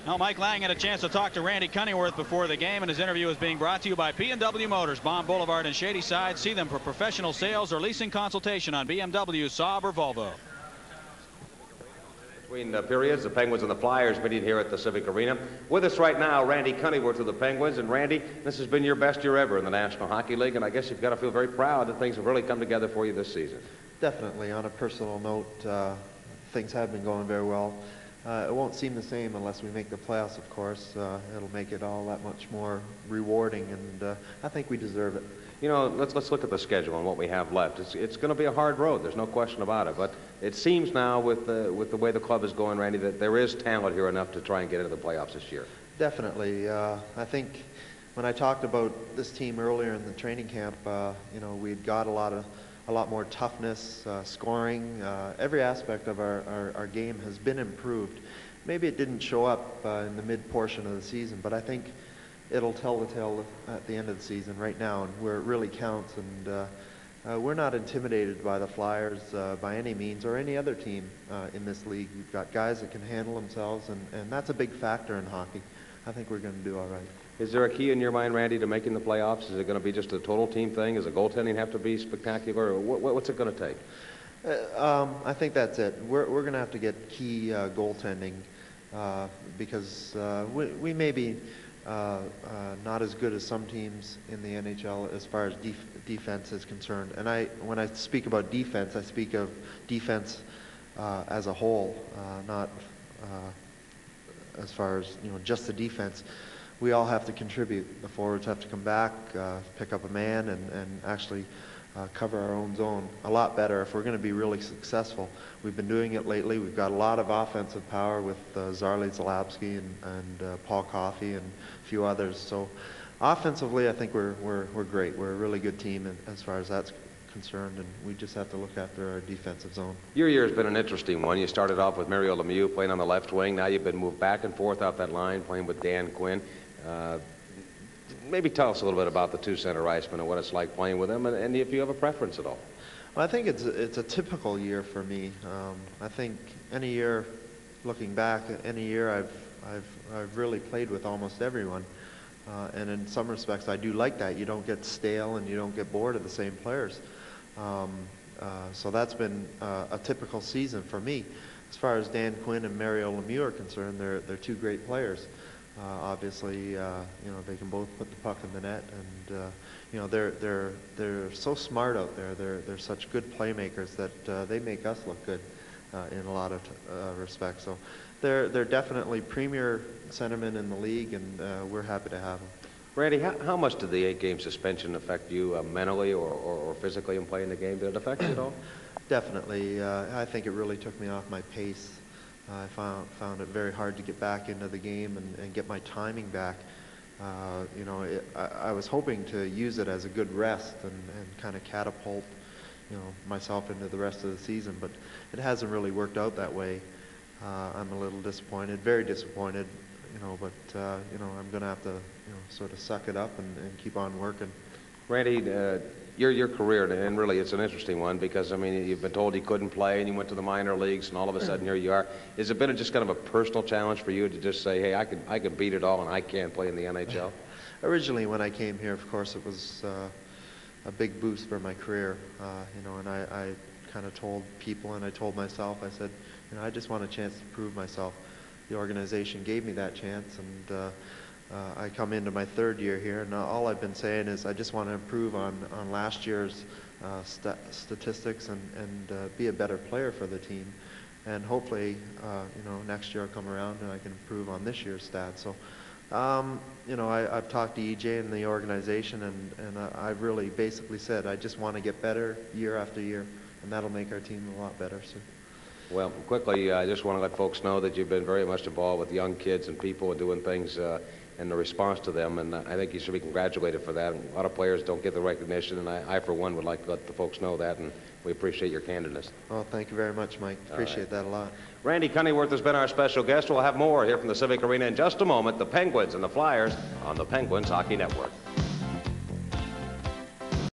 Now, Mike Lang had a chance to talk to Randy Cunneyworth before the game, and his interview is being brought to you by P&W Motors, Baum Boulevard and Shady Side. See them for professional sales or leasing consultation on BMW, Saab, or Volvo. Between periods, the Penguins and the Flyers meeting here at the Civic Arena. With us right now, Randy Cunneyworth of the Penguins. And Randy, this has been your best year ever in the National Hockey League, and I guess you've got to feel very proud that things have really come together for you this season. Definitely. On a personal note, things have been going very well. It won't seem the same unless we make the playoffs, of course. It'll make it all that much more rewarding, and I think we deserve it. You know, let's look at the schedule and what we have left. It's going to be a hard road. There's no question about it. But it seems now, with the way the club is going, Randy, that there is talent here enough to try and get into the playoffs this year. Definitely. I think when I talked about this team earlier in the training camp, you know, we'd got a lot more toughness, scoring. Every aspect of our game has been improved. Maybe it didn't show up in the mid-portion of the season, but I think it'll tell the tale at the end of the season right now, and where it really counts. And we're not intimidated by the Flyers by any means, or any other team in this league. We've got guys that can handle themselves, and that's a big factor in hockey. I think we're going to do all right. Is there a key in your mind, Randy, to making the playoffs? Is it going to be just a total team thing? Does the goaltending have to be spectacular? Or what's it going to take? I think that's it. We're going to have to get key goaltending because we may be not as good as some teams in the NHL as far as defense is concerned. And when I speak about defense, I speak of defense as a whole, not as far as, you know, just the defense. We all have to contribute. The forwards have to come back, pick up a man, and actually cover our own zone a lot better if we're going to be really successful. We've been doing it lately. We've got a lot of offensive power with Zarley Zalapski and Paul Coffey and a few others. So offensively, I think we're great. We're a really good team as far as that's concerned, and we just have to look after our defensive zone. Your year has been an interesting one. You started off with Mario Lemieux playing on the left wing. Now you've been moved back and forth out that line, playing with Dan Quinn. Maybe tell us a little bit about the two center icemen and what it's like playing with them, and if you have a preference at all. Well, I think it's a typical year for me. I think any year, looking back, any year I've really played with almost everyone, and in some respects I do like that. You don't get stale and you don't get bored of the same players. So that's been a typical season for me. As far as Dan Quinn and Mario Lemieux are concerned, they're two great players. Obviously, you know, they can both put the puck in the net, and you know, they're so smart out there. They're such good playmakers that they make us look good in a lot of respects. So they're definitely premier centermen in the league, and we're happy to have them. Randy, how much did the 8-game suspension affect you mentally or physically in playing the game? Did it affect you at all? Definitely. I think it really took me off my pace. I found it very hard to get back into the game and get my timing back. You know, I was hoping to use it as a good rest and kind of catapult, you know, myself into the rest of the season, but it hasn't really worked out that way. I'm a little disappointed, very disappointed, you know, but you know, I'm going to have to, you know, sort of suck it up and keep on working. Randy, your career, and really it's an interesting one because, I mean, you've been told you couldn't play and you went to the minor leagues and all of a sudden here you are. Has it been just kind of a personal challenge for you to just say, hey, I can beat it all and I can't play in the NHL? Originally when I came here, of course, it was a big boost for my career, you know, and I kind of told people and I told myself, I said, you know, I just want a chance to prove myself. The organization gave me that chance, and I come into my third year here, and all I've been saying is I just want to improve on last year's statistics and be a better player for the team. And hopefully, you know, next year I'll come around and I can improve on this year's stats. So, you know, I've talked to EJ and the organization, and I've really basically said I just want to get better year after year, and that'll make our team a lot better. So. Well, quickly, I just want to let folks know that you've been very much involved with young kids and people and doing things and the response to them, and I think you should be congratulated for that. A lot of players don't get the recognition, and I for one, would like to let the folks know that, and we appreciate your candidness. Well, thank you very much, Mike. Appreciate that a lot. Randy Cunneyworth has been our special guest. We'll have more here from the Civic Arena in just a moment. The Penguins and the Flyers on the Penguins Hockey Network.